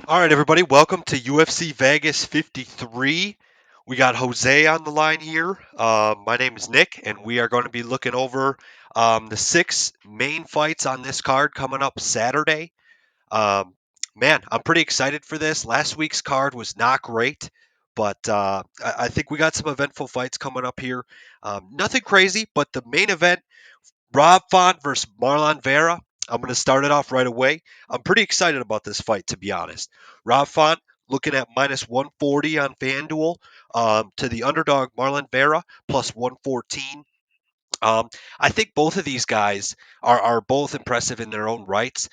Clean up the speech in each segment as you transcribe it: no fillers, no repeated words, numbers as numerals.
All right, everybody, welcome to UFC Vegas 53. We got Jose on the line here. My name is Nick, and we are going to be looking over the six main fights on this card coming up Saturday. Um, Man, I'm pretty excited for this. Last week's card was not great, but I think we got some eventful fights coming up here. Nothing crazy, but the main event, Rob Font versus Marlon Vera. I'm going to start it off right away. I'm pretty excited about this fight, to be honest. Rob Font looking at minus 140 on FanDuel to the underdog Marlon Vera plus 114. Um, I think both of these guys are both impressive in their own rights.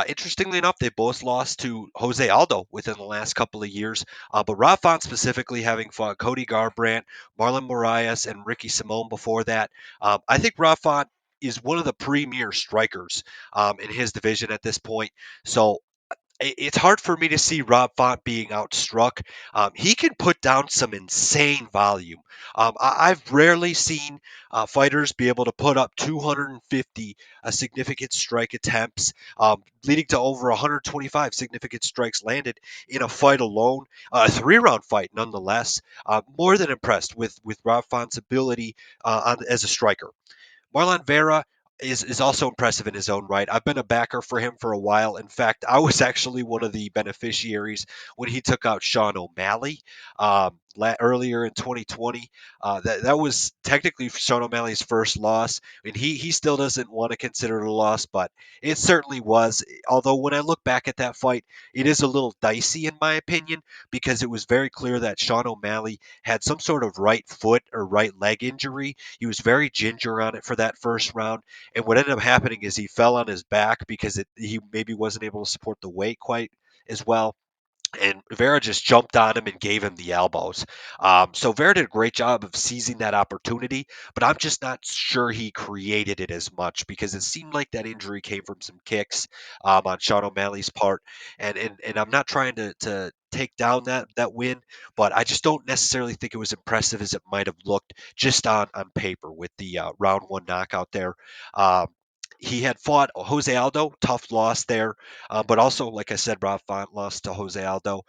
Interestingly enough, they both lost to Jose Aldo within the last couple of years. But Rob Font specifically having fought Cody Garbrandt, Marlon Moraes, and Ricky Simone before that. I think Rob Font is one of the premier strikers in his division at this point. So it's hard for me to see Rob Font being outstruck. He can put down some insane volume. I've rarely seen fighters be able to put up 250 significant strike attempts, leading to over 125 significant strikes landed in a fight alone. A three-round fight, nonetheless. More than impressed with Rob Font's ability as a striker. Marlon Vera is also impressive in his own right. I've been a backer for him for a while. In fact, I was actually one of the beneficiaries when he took out Sean O'Malley earlier in 2020. That was technically Sean O'Malley's first loss, and he still doesn't want to consider it a loss, but it certainly was. Although when I look back at that fight, it is a little dicey in my opinion because it was very clear that Sean O'Malley had some sort of right foot or right leg injury. He was very ginger on it for that first round. And what ended up happening is he fell on his back because he maybe wasn't able to support the weight quite as well. And Vera just jumped on him and gave him the elbows. So Vera did a great job of seizing that opportunity, but I'm just not sure he created it as much because it seemed like that injury came from some kicks on Sean O'Malley's part. And I'm not trying to take down that win, but I just don't necessarily think it was impressive as it might have looked just on paper with the round one knockout there. Um, he had fought Jose Aldo, tough loss there, but also, like I said, Rob Font lost to Jose Aldo.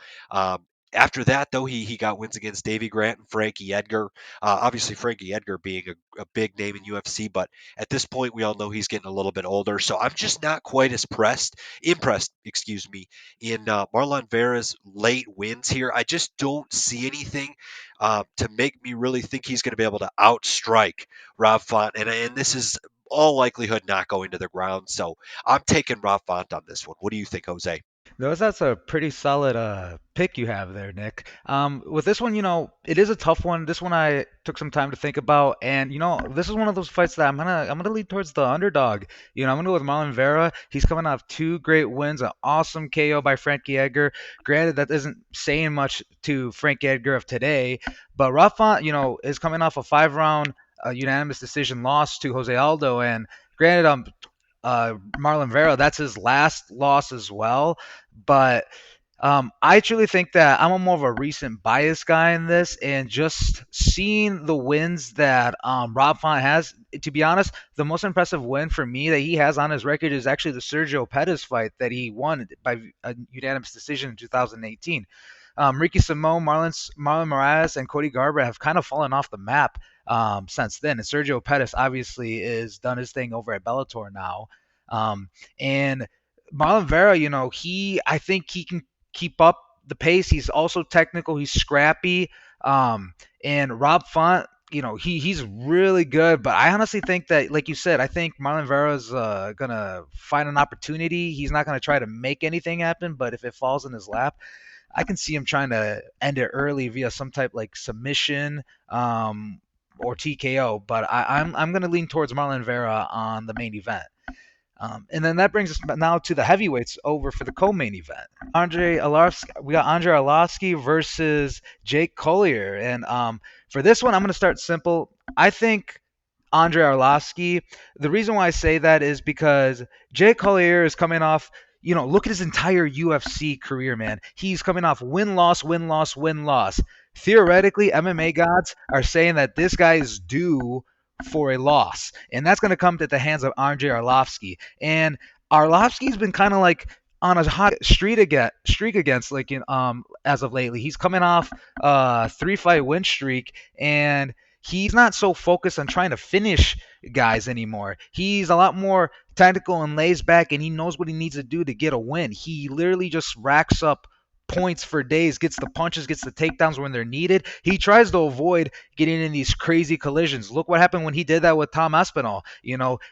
After that, though, he got wins against Davy Grant and Frankie Edgar. Obviously, Frankie Edgar being a big name in UFC, but at this point, we all know he's getting a little bit older. So I'm just not quite as impressed, excuse me, in Marlon Vera's late wins here. I just don't see anything to make me really think he's going to be able to outstrike Rob Font, and this is all likelihood not going to the ground. So I'm taking Rob Font on this one. What do you think, Jose? That's a pretty solid pick you have there, Nick. With this one, it is a tough one. This one I took some time to think about, and this is one of those fights that I'm gonna lead towards the underdog. I'm gonna go with Marlon Vera. He's coming off two great wins, an awesome KO by Frankie Edgar. Granted, that isn't saying much to Frankie Edgar of today, but Rafa, is coming off a 5-round unanimous decision loss to Jose Aldo, and granted, Marlon Vera, that's his last loss as well. But I truly think that I'm a more of a recent bias guy in this, and just seeing the wins that Rob Font has, to be honest, the most impressive win for me that he has on his record is actually the Sergio Pettis fight that he won by a unanimous decision in 2018. Ricky Simone, Marlon Moraes, and Cody Garbrandt have kind of fallen off the map since then. And Sergio Pettis obviously is done his thing over at Bellator now. And Marlon Vera, I think he can keep up the pace. He's also technical. He's scrappy. And Rob Font, he's really good. But I honestly think that, like you said, I think Marlon Vera's gonna find an opportunity. He's not gonna try to make anything happen. But if it falls in his lap, I can see him trying to end it early via some type like submission or TKO. But I'm going to lean towards Marlon Vera on the main event. And then that brings us now to the heavyweights over for the co-main event. We got Andre Arlovski versus Jake Collier. And for this one, I'm going to start simple. I think Andre Arlovski. The reason why I say that is because Jake Collier is coming off. Look at his entire UFC career, man. He's coming off win loss, win loss, win loss. Theoretically, MMA gods are saying that this guy is due for a loss, and that's going to come at the hands of Andre Arlovski. And Arlovski's been kind of like on a hot streak against like as of lately. He's coming off a 3 fight win streak, and he's not so focused on trying to finish guys anymore. He's a lot more tactical and lays back, and he knows what he needs to do to get a win. He literally just racks up points for days, gets the punches, gets the takedowns when they're needed. He tries to avoid getting in these crazy collisions. Look what happened when he did that with Tom Aspinall.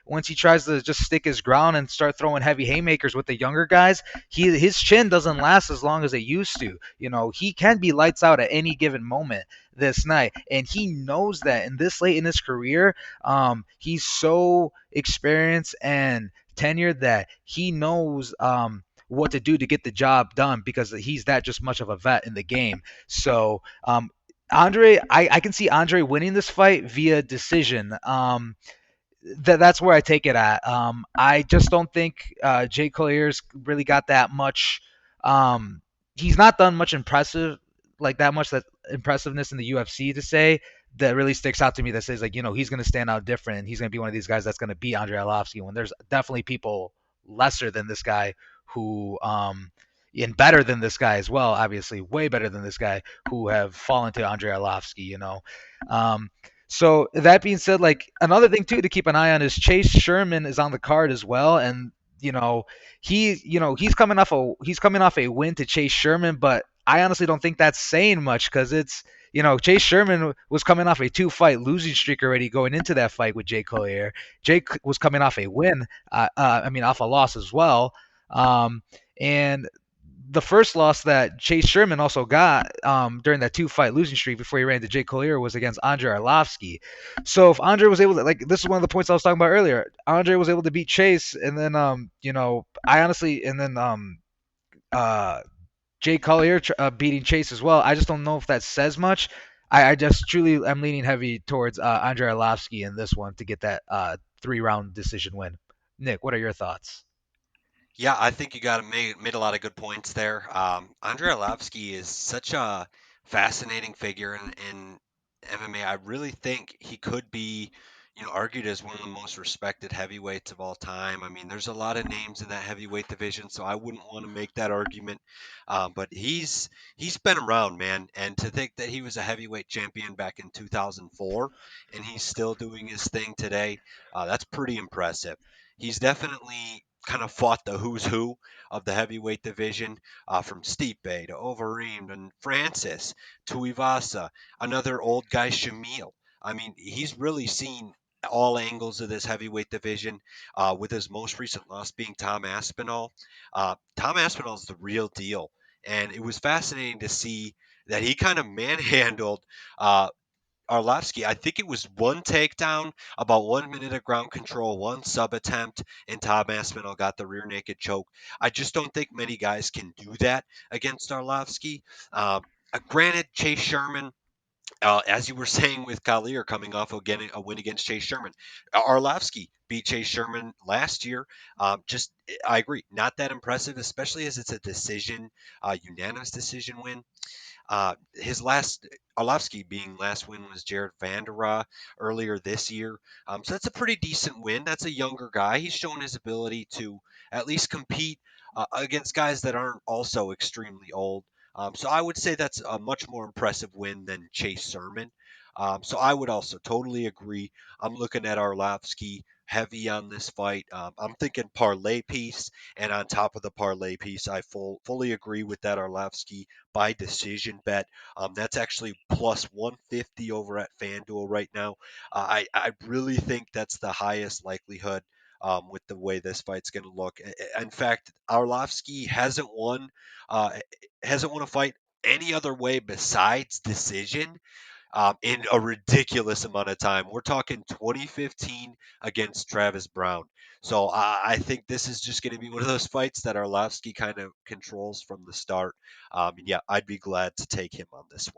Once he tries to just stick his ground and start throwing heavy haymakers with the younger guys, his chin doesn't last as long as it used to. He can be lights out at any given moment this night, and he knows that. And this late in his career, he's so experienced and tenured that he knows what to do to get the job done because he's that just much of a vet in the game. So I can see Andre winning this fight via decision. That's where I take it at. I just don't think Jay Collier's really got that much. He's not done much impressive, like that much that impressiveness in the UFC to say that really sticks out to me. That says like he's going to stand out different. And he's going to be one of these guys that's going to beat Andre Arlovski when there's definitely people lesser than this guy who and better than this guy as well. Obviously, way better than this guy who have fallen to Andre Arlovski. Um, so that being said, like another thing too to keep an eye on is Chase Sherman is on the card as well, and he's coming off a win to Chase Sherman, but I honestly don't think that's saying much because it's Chase Sherman was coming off a 2 fight losing streak already going into that fight with Jake Collier. Jake was coming off a win, off a loss as well, and the first loss that Chase Sherman also got during that 2 fight losing streak before he ran to Jake Collier was against Andre Arlovski. So if Andre was able to, like, this is one of the points I was talking about earlier. Andre was able to beat Chase, and then I honestly, and then uh, Jake Collier beating Chase as well. I just don't know if that says much. I just truly am leaning heavy towards Andre Arlovski in this one to get that 3 round decision win. Nick, what are your thoughts? Yeah, I think you got made a lot of good points there. Andrei Arlovski is such a fascinating figure in MMA. I really think he could be, argued as one of the most respected heavyweights of all time. I mean, there's a lot of names in that heavyweight division, so I wouldn't want to make that argument. But he's been around, man, and to think that he was a heavyweight champion back in 2004 and he's still doing his thing today, that's pretty impressive. He's definitely kind of fought the who's who of the heavyweight division, from Stipe to Overeem and Francis to Ivasa, another old guy, Shamil. I mean, he's really seen all angles of this heavyweight division, with his most recent loss being Tom Aspinall. Tom Aspinall is the real deal. And it was fascinating to see that he kind of manhandled uh, Arlovsky. I think it was one takedown, about 1 minute of ground control, one sub attempt, and Tom Aspinall got the rear naked choke. I just don't think many guys can do that against Arlovsky. Granted, Chase Sherman, as you were saying with Collier coming off of getting a win against Chase Sherman, Arlovsky beat Chase Sherman last year. I agree, not that impressive, especially as it's a decision, unanimous decision win. His last Arlovsky being last win was Jared Vandera earlier this year. So that's a pretty decent win. That's a younger guy. He's shown his ability to at least compete against guys that aren't also extremely old. So I would say that's a much more impressive win than Chase Sermon. So I would also totally agree. I'm looking at Arlovsky heavy on this fight. I'm thinking parlay piece, and on top of the parlay piece, I fully agree with that Arlovsky by decision bet. That's actually plus 150 over at FanDuel right now. I really think that's the highest likelihood, with the way this fight's going to look. In fact, Arlovsky hasn't won a fight any other way besides decision, in a ridiculous amount of time. We're talking 2015 against Travis Brown. So I think this is just going to be one of those fights that Arlovsky kind of controls from the start. Yeah, I'd be glad to take him on this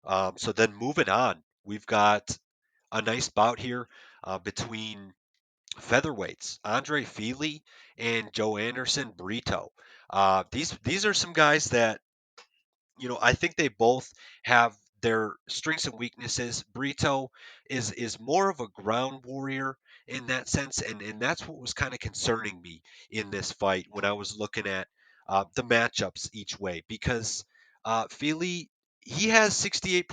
one. So then moving on, we've got a nice bout here, between featherweights, Andre Fili and Joe Anderson Burrito. These are some guys that, I think they both have their strengths and weaknesses. Burrito is more of a ground warrior in that sense, and that's what was kind of concerning me in this fight when I was looking at the matchups each way because Feely he has 68%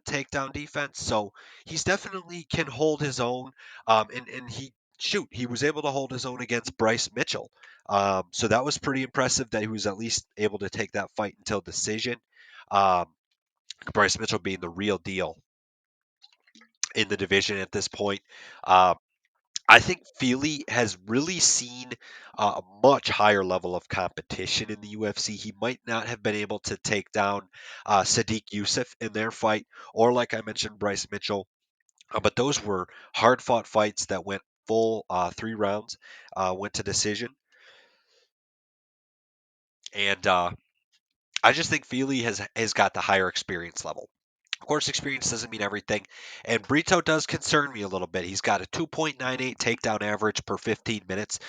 takedown defense, so he's definitely can hold his own. And he was able to hold his own against Bryce Mitchell. So that was pretty impressive that he was at least able to take that fight until decision. Um, Bryce Mitchell being the real deal in the division at this point. Uh, I think Feely has really seen a much higher level of competition in the UFC. He might not have been able to take down Sadiq Youssef in their fight, or like I mentioned, Bryce Mitchell. But those were hard fought fights that went full 3 rounds, went to decision. And I just think Feely has got the higher experience level. Of course, experience doesn't mean everything, and Brito does concern me a little bit. He's got a 2.98 takedown average per 15 minutes,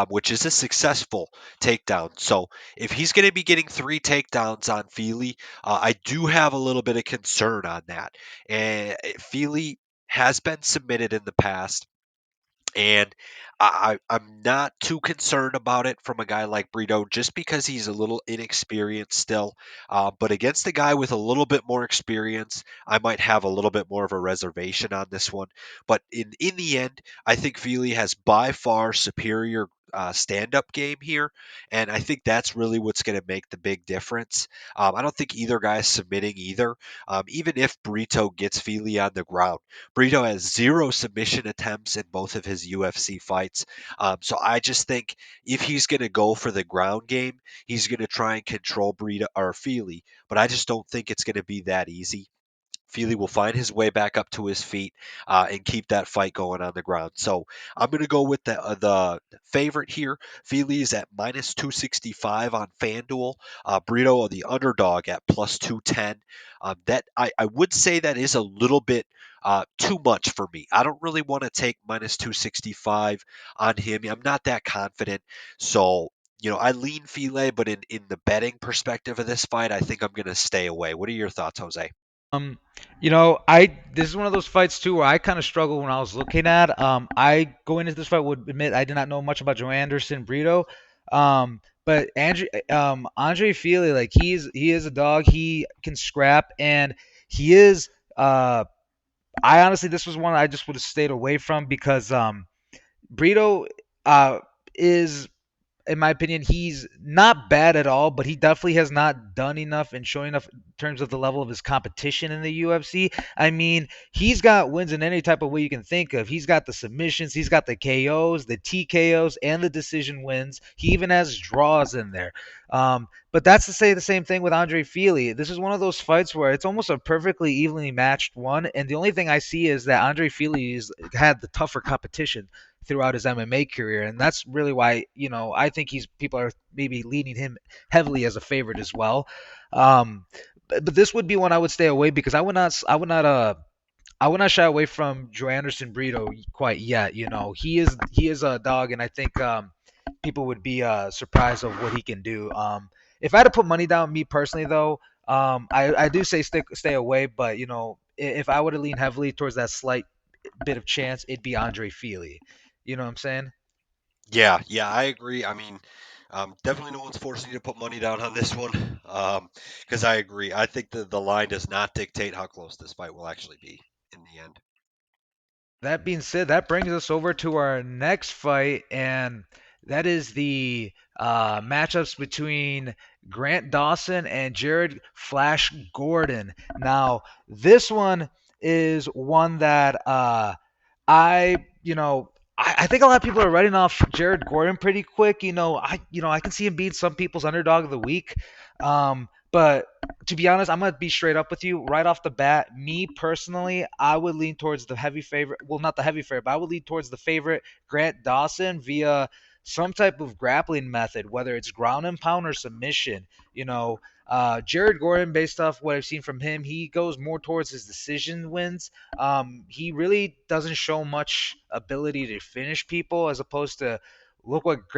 which is a successful takedown. So if he's going to be getting 3 takedowns on Feely, I do have a little bit of concern on that. And Feely has been submitted in the past. And I'm not too concerned about it from a guy like Brito just because he's a little inexperienced still. But against a guy with a little bit more experience, I might have a little bit more of a reservation on this one. But in the end, I think Feely has by far superior stand up game here. And I think that's really what's going to make the big difference. I don't think either guy is submitting either. Even if Brito gets Feely on the ground. Burrito has 0 submission attempts in both of his UFC fights. So I just think if he's going to go for the ground game, he's going to try and control Burrito or Feely. But I just don't think it's going to be that easy. Feely will find his way back up to his feet and keep that fight going on the ground. So I'm going to go with the favorite here. Feely is at minus 265 on FanDuel. Burrito, the underdog, at plus 210. That I would say that is a little bit too much for me. I don't really want to take minus 265 on him. I'm not that confident. So I lean File, but in the betting perspective of this fight, I think I'm going to stay away. What are your thoughts, Jose? Um, I this is one of those fights too where I kind of struggled when I was looking at. I going into this fight would admit I did not know much about Joe Anderson Brito. But Andre Fili, like he is a dog. He can scrap, and he is. I honestly, this was one I just would have stayed away from because Brito is, in my opinion, he's not bad at all, but he definitely has not done enough and shown enough in terms of the level of his competition in the UFC. I mean, he's got wins in any type of way you can think of. He's got the submissions, he's got the KOs, the TKOs, and the decision wins. He even has draws in there. But that's to say the same thing with Andre Fili. This is one of those fights where it's almost a perfectly evenly matched one, and the only thing I see is that Andre Fili has had the tougher competition throughout his MMA career, and that's really why I think people are maybe leaning him heavily as a favorite as well. But this would be one I would stay away because I would not shy away from Joe Anderson Brito quite yet. He is a dog, and I think people would be surprised of what he can do. If I had to put money down, me personally though, I do say stay away, but if I were to lean heavily towards that slight bit of chance, it'd be Andre Fili. You know what I'm saying? Yeah, yeah, I agree. I mean, definitely no one's forcing you to put money down on this one, because I agree. I think the line does not dictate how close this fight will actually be in the end. That being said, that brings us over to our next fight, and that is the matchups between Grant Dawson and Jared Flash Gordon. Now, this one is one that I think a lot of people are writing off Jared Gordon pretty quick. I can see him being some people's underdog of the week. But to be honest, I'm gonna be straight up with you right off the bat. Me personally, I would lean towards the heavy favorite. Well, not the heavy favorite, but I would lean towards the favorite Grant Dawson via some type of grappling method, whether it's ground and pound or submission. Jared Gordon, based off what I've seen from him, he goes more towards his decision wins. He really doesn't show much ability to finish people, as opposed to look what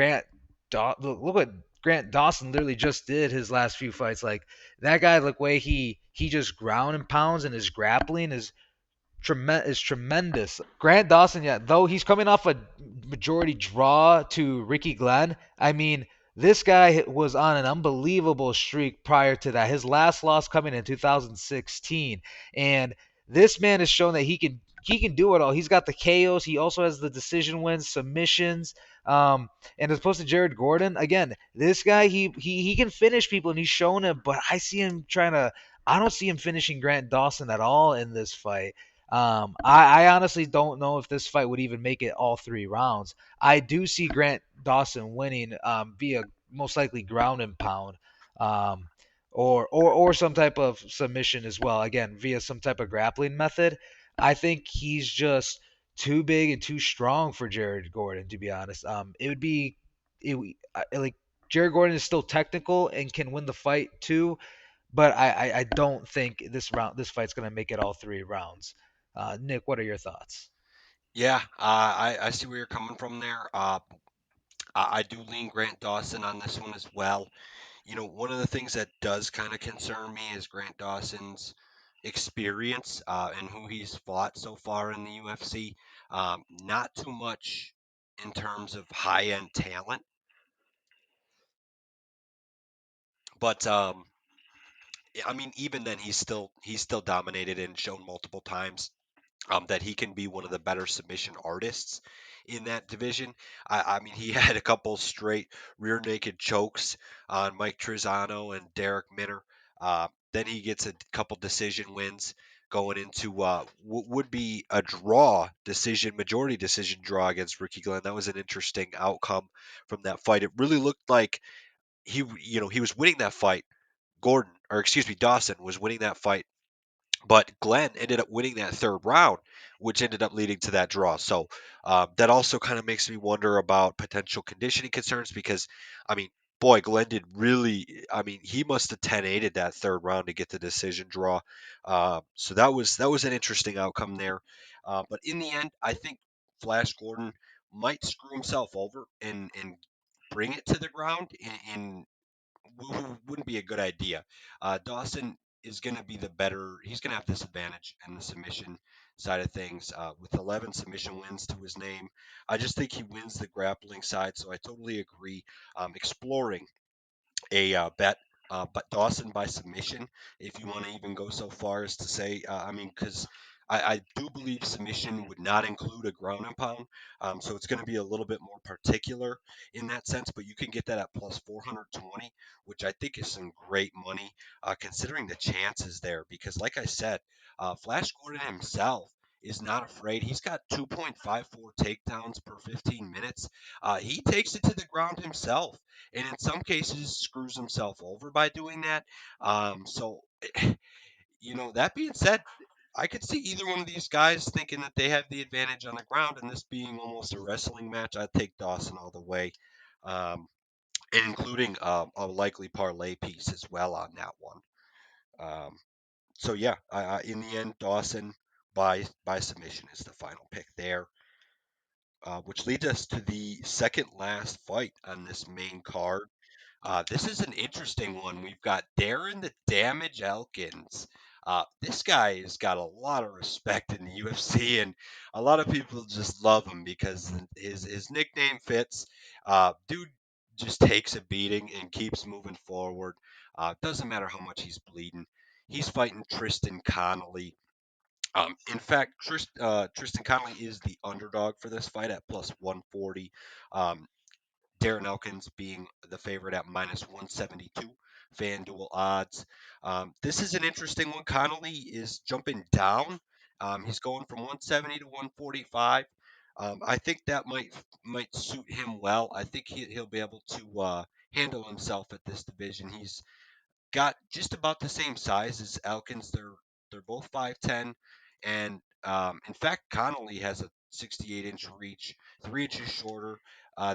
Grant Dawson literally just did his last few fights. Like that guy, the way he just ground and pounds and his grappling is tremendous. Grant Dawson, yeah, though he's coming off a majority draw to Ricky Glenn. I mean, this guy was on an unbelievable streak prior to that. His last loss coming in 2016, and this man has shown that he can do it all. He's got the KOs. He also has the decision wins, submissions. And as opposed to Jared Gordon, again, this guy he can finish people, and he's shown it. But I see him trying to. I don't see him finishing Grant Dawson at all in this fight. I honestly don't know if this fight would even make it all 3 rounds. I do see Grant Dawson winning via most likely ground and pound, um, or some type of submission as well. Again, via some type of grappling method. I think he's just too big and too strong for Jared Gordon. To be honest, it would be like Jared Gordon is still technical and can win the fight too, but I don't think this fight's gonna make it all 3 rounds. Nick, what are your thoughts? Yeah, I see where you're coming from there. I do lean Grant Dawson on this one as well. One of the things that does kind of concern me is Grant Dawson's experience and who he's fought so far in the UFC. Not too much in terms of high-end talent, but yeah, I mean, even then, he's still dominated and shown multiple times that he can be one of the better submission artists in that division. I mean, he had a couple straight rear naked chokes on Mike Trizano and Derek Minner. Then he gets a couple decision wins going into would be a majority decision draw against Ricky Glenn. That was an interesting outcome from that fight. It really looked like he was winning that fight. Gordon, or excuse me, Dawson was winning that fight, but Glenn ended up winning that third round, which ended up leading to that draw. So that also kind of makes me wonder about potential conditioning concerns because, I mean, boy, Glenn did really. I mean, he must have 10-8'd that third round to get the decision draw. So that was an interesting outcome there. But in the end, I think Flash Gordon might screw himself over and bring it to the ground in wouldn't be a good idea. Dawson is going to be the better. He's going to have this advantage in the submission side of things with 11 submission wins to his name. I just think he wins the grappling side, so I totally agree. Exploring a bet, but Dawson by submission, if you want to even go so far as to say, I mean, because I do believe submission would not include a ground and pound, so it's going to be a little bit more particular in that sense, but you can get that at plus 420, which I think is some great money considering the chances there, because like I said, Flash Gordon himself is not afraid. He's got 2.54 takedowns per 15 minutes. He takes it to the ground himself and in some cases screws himself over by doing that. So, that being said, I could see either one of these guys thinking that they have the advantage on the ground, and this being almost a wrestling match. I'd take Dawson all the way, um, and including a likely parlay piece as well on that one. Um, so yeah, in the end, Dawson by submission is the final pick there. Which leads us to the second last fight on this main card. This is an interesting one. We've got Darren the Damage Elkins. This guy has got a lot of respect in the UFC, and a lot of people just love him because his nickname fits. Dude just takes a beating and keeps moving forward. Doesn't matter how much he's bleeding. He's fighting Tristan Connolly. In fact, Tristan Connolly is the underdog for this fight at plus 140. Um, Darren Elkins being the favorite at minus 172 FanDuel odds. This is an interesting one. Connolly is jumping down. He's going from 170 to 145. I think that might suit him well. I think he'll be able to handle himself at this division. He's got just about the same size as Elkins. They're both 5'10", and in fact, Connolly has a 68-inch reach, 3 inches shorter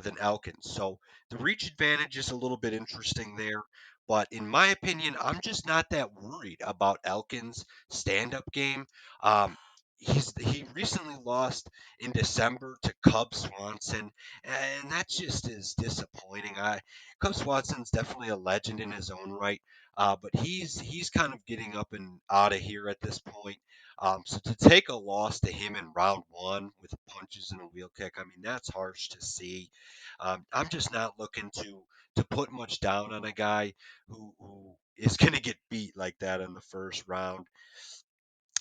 than Elkins. So the reach advantage is a little bit interesting there. But in my opinion, I'm just not that worried about Elkins' stand-up game. Um, he recently lost in December to Cub Swanson, and that just is disappointing. Cub Swanson's definitely a legend in his own right, but he's kind of getting up and out of here at this point. So to take a loss to him in round one with punches and a wheel kick, I mean that's harsh to see. I'm just not looking to put much down on a guy who is going to get beat like that in the first round.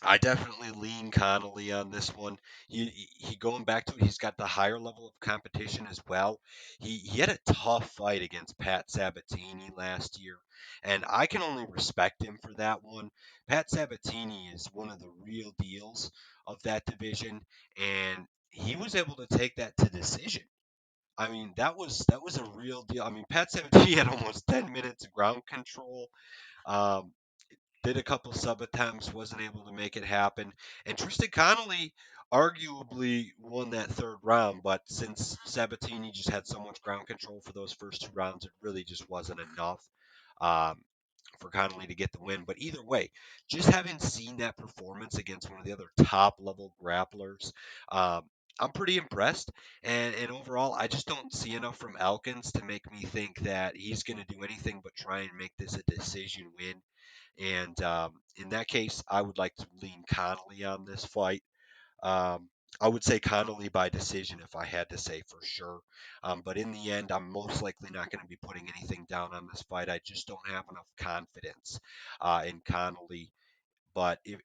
I definitely lean Connolly on this one. He going back to it, he's got the higher level of competition as well. He had a tough fight against Pat Sabatini last year, and I can only respect him for that one. Pat Sabatini is one of the real deals of that division, and he was able to take that to decision. I mean, that was a real deal. I mean, Pat Sabatini had almost 10 minutes of ground control. Um, did a couple sub attempts, wasn't able to make it happen. And Tristan Connolly arguably won that third round, but since Sabatini just had so much ground control for those first two rounds, it really just wasn't enough um, for Connolly to get the win. But either way, just having seen that performance against one of the other top level grapplers, um, I'm pretty impressed. And overall, I just don't see enough from Elkins to make me think that he's going to do anything but try and make this a decision win. And in that case, I would like to lean Connolly on this fight. Um, I would say Connolly by decision if I had to say for sure. But in the end, I'm most likely not going to be putting anything down on this fight. I just don't have enough confidence in Connolly. But if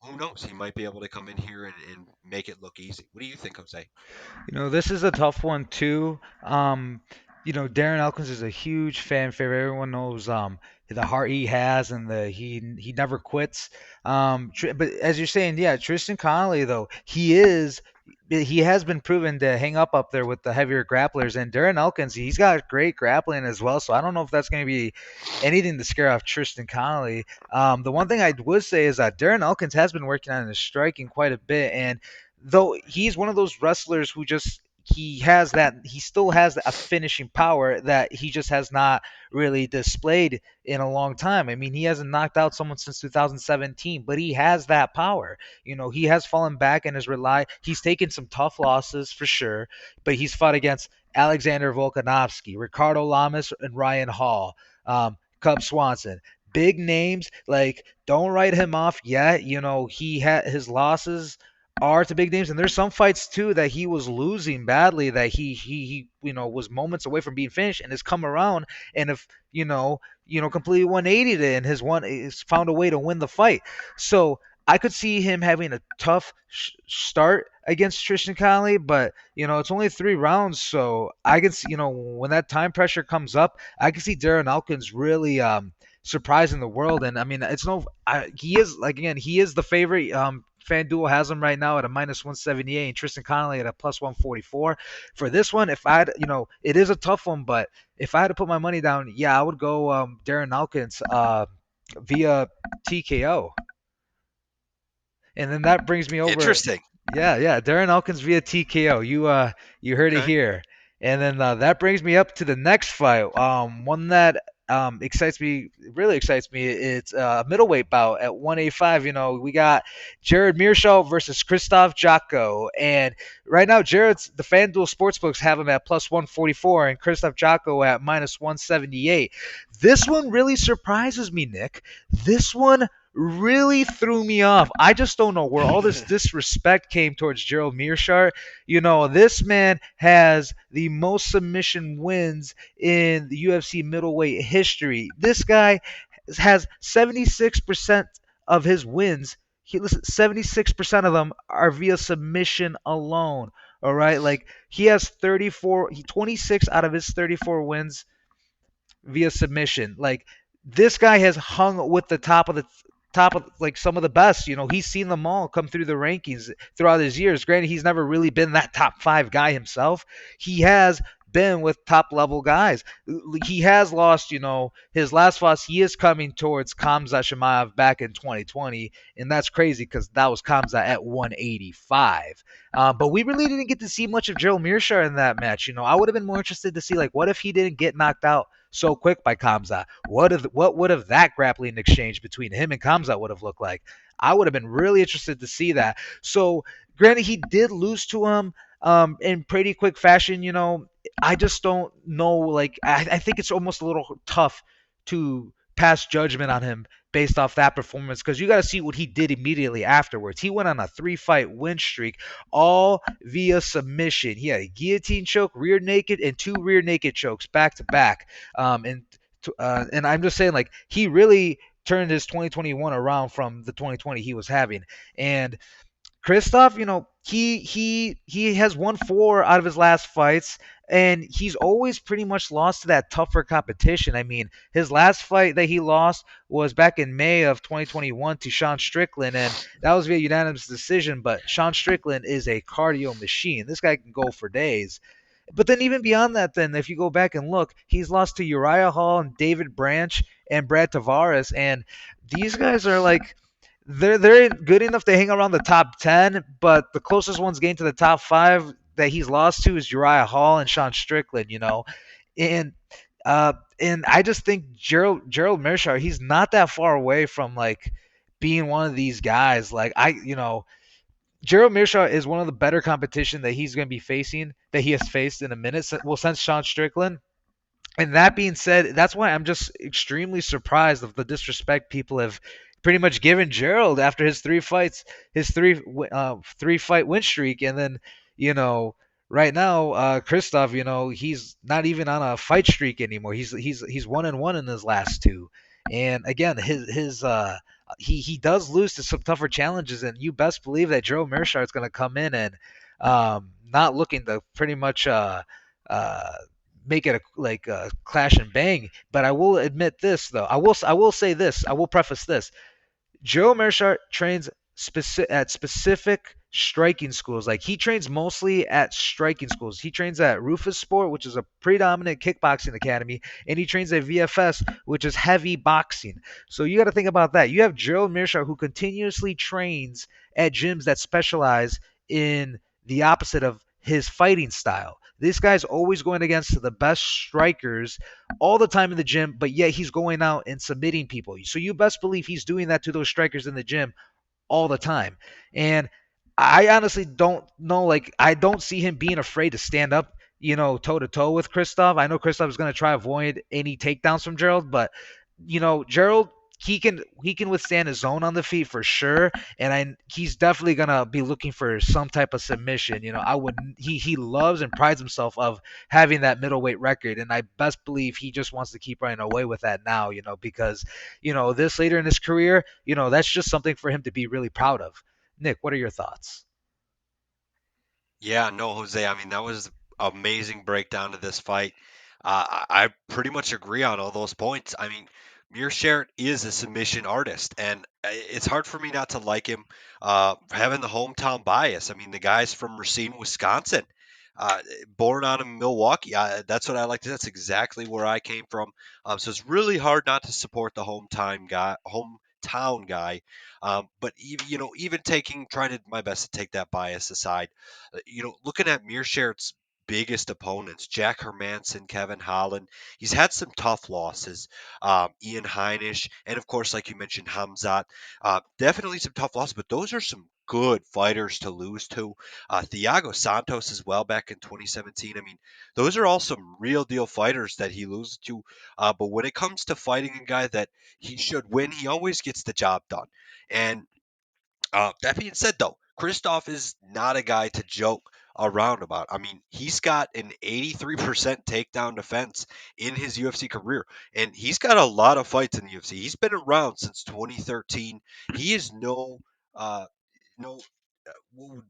who knows? He might be able to come in here and make it look easy. What do you think, Jose? This is a tough one too. Darren Elkins is a huge fan favorite. Everyone knows the heart he has and the he never quits. But as you're saying, yeah, Tristan Connolly though, he has been proven to hang up there with the heavier grapplers. And Darren Elkins, he's got great grappling as well. So I don't know if that's going to be anything to scare off Tristan Connolly. The one thing I would say is that Darren Elkins has been working on his striking quite a bit, and though he's one of those wrestlers who just he still has a finishing power that he just has not really displayed in a long time. I mean, he hasn't knocked out someone since 2017, but he has that power. He has fallen back and he's taken some tough losses for sure, but he's fought against Alexander Volkanovski, Ricardo Lamas, and Ryan Hall, Cub Swanson. Big names, like, don't write him off yet. He had his losses are to big names, and there's some fights too that he was losing badly that he was moments away from being finished and has come around and if completely 180 it and has won has found a way to win the fight. So I could see him having a tough start against Tristan Connolly, but it's only 3 rounds, so I can see when that time pressure comes up, I can see Darren Elkins really surprising the world. And I mean, he is, like, again, he is the favorite. FanDuel has him right now at a -178, and Tristan Connolly at a +144. For this one, if I had, it is a tough one, but if I had to put my money down, yeah, I would go Darren Elkins via TKO. And then that brings me over. Interesting. Yeah, yeah, Darren Elkins via TKO. You heard it Okay. here. And then that brings me up to the next fight. One that really excites me. It's a middleweight bout at 185. We got Jared Meerschaw versus Christoph Jocko. And right now, the FanDuel Sportsbooks have him at +144 and Christoph Jocko at -178. This one really surprises me, Nick. This one really threw me off. I just don't know where all this disrespect came towards Gerald Meerschaert. This man has the most submission wins in the UFC middleweight history. This guy has 76% of his wins. 76% of them are via submission alone. All right, like he has 26 out of his 34 wins via submission. Like, this guy has hung with the top of, like, some of the best. He's seen them all come through the rankings throughout his years. Granted, he's never really been that top 5 guy himself. He has been with top level guys. He has lost, his last loss. He is coming towards Khamzat Chimaev back in 2020, and that's crazy because that was Khamzat at 185. But we really didn't get to see much of Gerald Meerschaert in that match. I would have been more interested to see like what if he didn't get knocked out so quick by Khamzat? What would have that grappling exchange between him and Khamzat would have looked like? I would have been really interested to see that. So, granted, he did lose to him in pretty quick fashion. I just don't know. Like, I think it's almost a little tough to pass judgment on him based off that performance because you got to see what he did immediately afterwards. He went on a 3-fight win streak, all via submission. He had a guillotine choke, rear naked, and 2 rear naked chokes back to back. And I'm just saying, like, he really turned his 2021 around from the 2020 he was having. And Kristoff, he has won 4 out of his last fights, and he's always pretty much lost to that tougher competition. I mean, his last fight that he lost was back in May of 2021 to Sean Strickland, and that was via unanimous decision. But Sean Strickland is a cardio machine. This guy can go for days. But then even beyond that, then if you go back and look, he's lost to Uriah Hall and David Branch and Brad Tavares, and these guys are like they're good enough to hang around the top 10, but the closest ones getting to the top 5 that he's lost to is Uriah Hall and Sean Strickland. And and I just think Gerald Meerschaert, he's not that far away from like being one of these guys. Like Gerald Meerschaert is one of the better competition that he's going to be facing that he has faced in a minute. Well, since Sean Strickland. And that being said, that's why I'm just extremely surprised of the disrespect people have pretty much given Gerald after his 3 fights, his 3 fight win streak, and then you know right now, Kristoff, he's not even on a fight streak anymore. He's 1-1 in his last 2, and again, he does lose to some tougher challenges, and you best believe that Joe Meerschaert is going to come in and not looking to pretty much uh, make it a clash and bang. But I will admit this though. I will say this. I will preface this. Joe Meerschaert trains at specific striking schools. Like he trains mostly at striking schools. He trains at Rufus Sport, which is a predominant kickboxing academy, and he trains at VFS, which is heavy boxing. So you got to think about that. You have Joe Meerschaert who continuously trains at gyms that specialize in the opposite of his fighting style. This guy's always going against the best strikers all the time in the gym, but yet he's going out and submitting people. So you best believe he's doing that to those strikers in the gym all the time. And I honestly don't know. Like, I don't see him being afraid to stand up, toe to toe with Kristoff. I know Kristoff is going to try to avoid any takedowns from Gerald, but Gerald, he can withstand his zone on the feet for sure, and he's definitely gonna be looking for some type of submission. I would he loves and prides himself of having that middleweight record, and I best believe he just wants to keep running away with that now. Because this later in his career, that's just something for him to be really proud of. Nick, what are your thoughts? Yeah, no, Jose. I mean, that was amazing breakdown to this fight. I pretty much agree on all those points. I mean, Meerschaert is a submission artist, and it's hard for me not to like him. Having the hometown bias. I meetown the guy's from Racine, Wisconsin. Uh, Born out of Milwaukee. That's what I like. That's exactly where I came from. So it's really hard not to support the hometown guy. But even even taking trying to my best to take that bias aside, looking at Meerschaert's biggest opponents, Jack Hermanson, Kevin Holland, he's had some tough losses. Ian Heinisch, and of course, like you mentioned, Hamzat. Definitely some tough losses, but those are some good fighters to lose to. Thiago Santos as well back in 2017. I mean, those are all some real deal fighters that he loses to. But when it comes to fighting a guy that he should win, he always gets the job done. And that being said, though, Kristoff is not a guy to joke around about. I mean, he's got an 83% takedown defense in his UFC career, and he's got a lot of fights in the UFC. He's been around since 2013. He is uh, no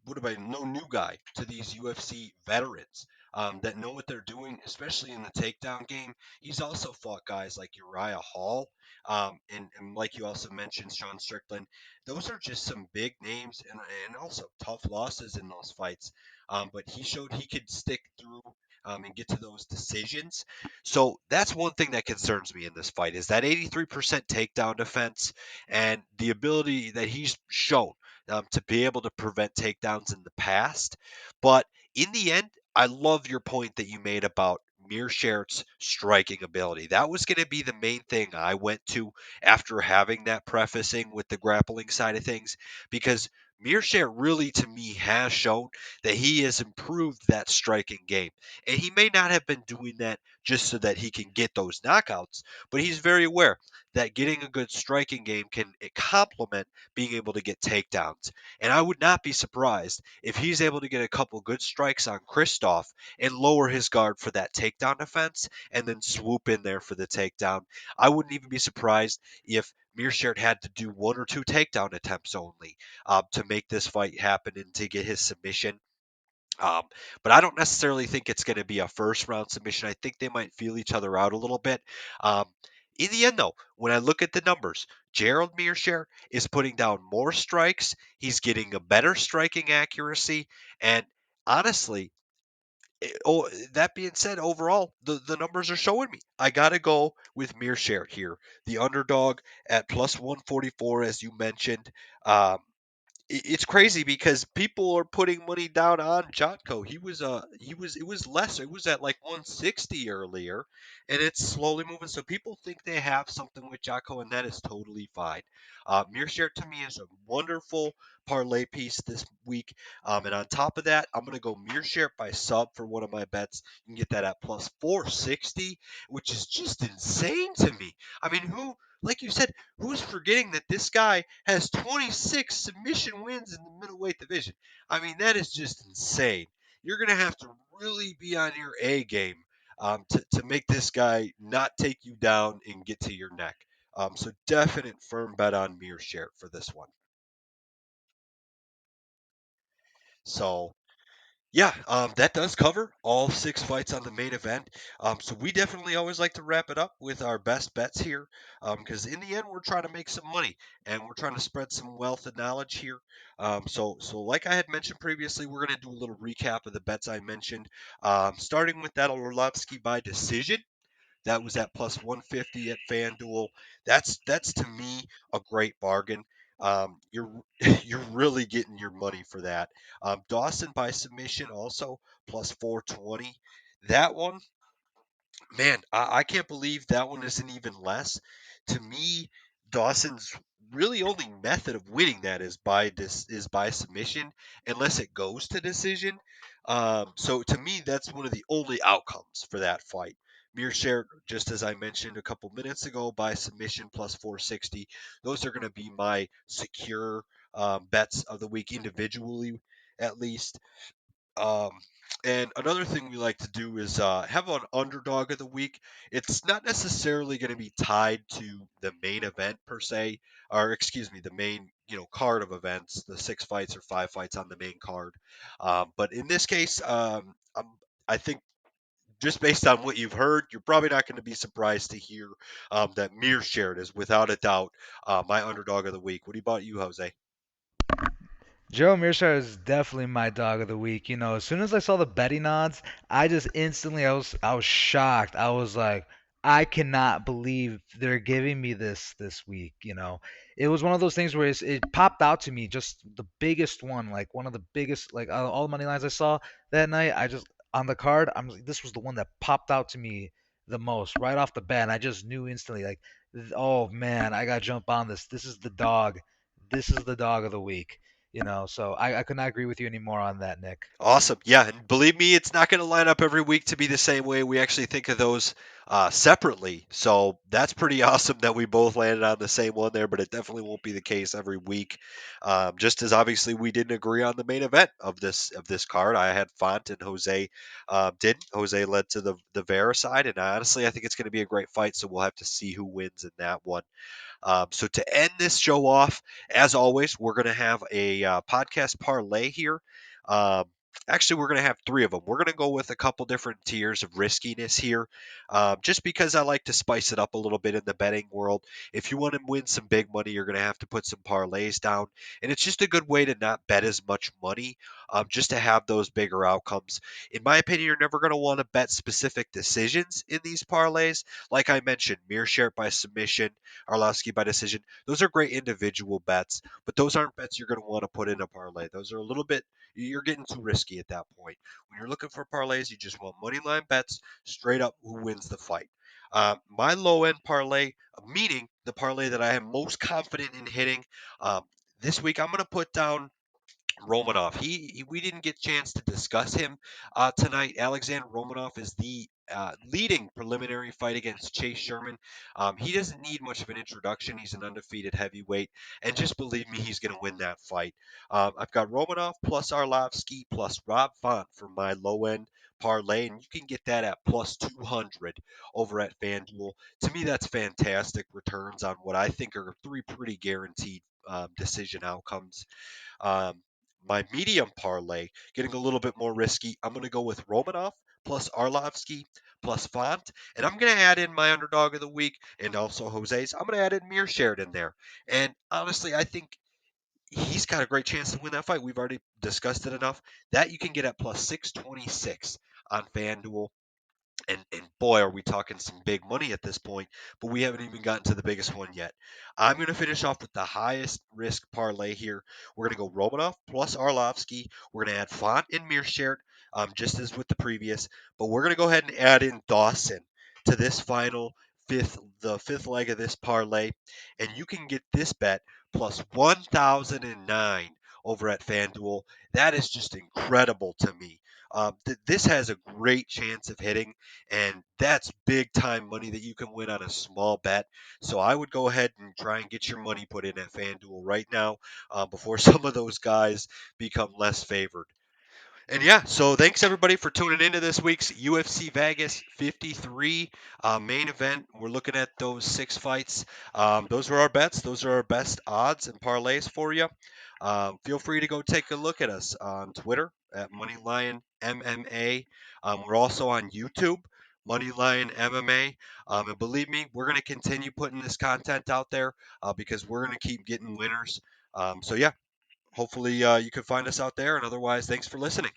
what about no new guy to these UFC veterans that know what they're doing, especially in the takedown game. He's also fought guys like Uriah Hall, and like you also mentioned, Sean Strickland. Those are just some big names and also tough losses in those fights. But he showed he could stick through. And get to those decisions. So that's one thing that concerns me in this fight is that 83% takedown defense and the ability that he's shown to be able to prevent takedowns in the past. But in the end, I love your point that you made about Meerschaert's striking ability. That was going to be the main thing I went to after having that prefacing with the grappling side of things, because Meerschaert really, to me, has shown that he has improved that striking game. And he may not have been doing that just so that he can get those knockouts, but he's very aware that getting a good striking game can complement being able to get takedowns. And I would not be surprised if he's able to get a couple good strikes on Kristoff and lower his guard for that takedown defense and then swoop in there for the takedown. I wouldn't even be surprised if Meerschaert had to do one or two takedown attempts only to make this fight happen and to get his submission. Um, but I don't necessarily think it's going to be a first round submission. I think they might feel each other out a little bit. Um, in the end, though, when I look at the numbers, Gerald Meerschaert is putting down more strikes. He's getting a better striking accuracy. And honestly, that being said, overall, the numbers are showing me. I got to go with Meerschaert here, the underdog at plus 144, as you mentioned. Um, it's crazy because people are putting money down on Jotko. He was it was lesser. It was at like 160 earlier, and it's slowly moving. So people think they have something with Jotko, and that is totally fine. Meerschaert to me is a wonderful parlay piece this week. And on top of that, I'm gonna go Meerschaert by sub for one of my bets. You can get that at plus 460, which is just insane to me. I mean, who, like you said, who's forgetting that this guy has 26 submission wins in the middleweight division? I mean, that is just insane. You're going to have to really be on your A game to make this guy not take you down and get to your neck. So definite firm bet on Meerschaert for this one. So yeah, that does cover all six fights on the main event. So we definitely always like to wrap it up with our best bets here, because in the end we're trying to make some money and we're trying to spread some wealth and knowledge here. So like I had mentioned previously, we're going to do a little recap of the bets I mentioned, starting with that Orlovsky by decision. That was at plus 150 at FanDuel. That's to me a great bargain. You're you're really getting your money for that. Dawson by submission also plus 420. That one, man, I can't believe that one isn't even less. To me, Dawson's really only method of winning that is by submission, unless it goes to decision. So to me, that's one of the only outcomes for that fight. Meerschaert, just as I mentioned a couple minutes ago, by submission plus 460. Those are going to be my secure bets of the week individually, at least. Um, and another thing we like to do is have an underdog of the week. It's not necessarily going to be tied to the main event per se, or excuse me, the main card of events, the six fights or five fights on the main card. But in this case, I think just based on what you've heard, you're probably not going to be surprised to hear that Meerschaert is without a doubt my underdog of the week. What about you, Jose? Joe Mearshaw is definitely my dog of the week. As soon as I saw the betting odds, I just instantly I was shocked. I was like, I cannot believe they're giving me this week. It was one of those things where it popped out to me, just the biggest one, like one of the biggest, like all the money lines I saw that night. I just on the card, I'm like, this was the one that popped out to me the most right off the bat. And I just knew instantly, like, oh man, I gotta jump on this. This is the dog. This is the dog of the week. So I could not agree with you anymore on that, Nick. Awesome. Yeah, and believe me, it's not going to line up every week to be the same way. We actually think of those separately. So that's pretty awesome that we both landed on the same one there, but it definitely won't be the case every week. Just as obviously we didn't agree on the main event of this card. I had Font and Jose didn't. Jose led to the Vera side, and honestly, I think it's going to be a great fight. So we'll have to see who wins in that one. So to end this show off, as always, we're going to have a podcast parlay here. Um, Actually, we're going to have three of them. We're going to go with a couple different tiers of riskiness here, just because I like to spice it up a little bit in the betting world. If you want to win some big money, you're going to have to put some parlays down, and it's just a good way to not bet as much money, just to have those bigger outcomes. In my opinion, you're never going to want to bet specific decisions in these parlays. Like I mentioned, Mir share by submission, Arlovski by decision. Those are great individual bets, but those aren't bets you're going to want to put in a parlay. Those are a little bit, you're getting too risky at that point. When you're looking for parlays, you just want money line bets, straight up who wins the fight. My low end parlay, meaning the parlay that I am most confident in hitting, um, this week I'm going to put down Romanov. We didn't get a chance to discuss him tonight. Alexander Romanov is the leading preliminary fight against Chase Sherman. He doesn't need much of an introduction. He's an undefeated heavyweight, and just believe me, he's going to win that fight. I've got Romanov plus Arlovski plus Rob Font for my low end parlay, and you can get that at plus 200 over at FanDuel. To me, that's fantastic returns on what I think are three pretty guaranteed decision outcomes. Um, my medium parlay, getting a little bit more risky. I'm going to go with Romanov plus Arlovsky plus Font, and I'm going to add in my underdog of the week and also Jose's. I'm going to add in Meyersher in there. And honestly, I think he's got a great chance to win that fight. We've already discussed it enough. That you can get at plus 626 on FanDuel. And boy, are we talking some big money at this point, but we haven't even gotten to the biggest one yet. I'm going to finish off with the highest risk parlay here. We're going to go Romanov plus Arlovsky. We're going to add Font and Meerschaert, just as with the previous, but we're going to go ahead and add in Dawson to this final the fifth leg of this parlay, and you can get this bet plus 1,009 over at FanDuel. That is just incredible to me. This has a great chance of hitting, and that's big time money that you can win on a small bet. So I would go ahead and try and get your money put in at FanDuel right now, before some of those guys become less favored. And yeah, so thanks everybody for tuning into this week's UFC Vegas 53 main event. We're looking at those six fights. Those are our bets. Those are our best odds and parlays for you. Feel free to go take a look at us on Twitter at Moneyline MMA. We're also on YouTube, Moneyline MMA. And believe me, we're going to continue putting this content out there, because we're going to keep getting winners. So yeah, hopefully you can find us out there. And otherwise, thanks for listening.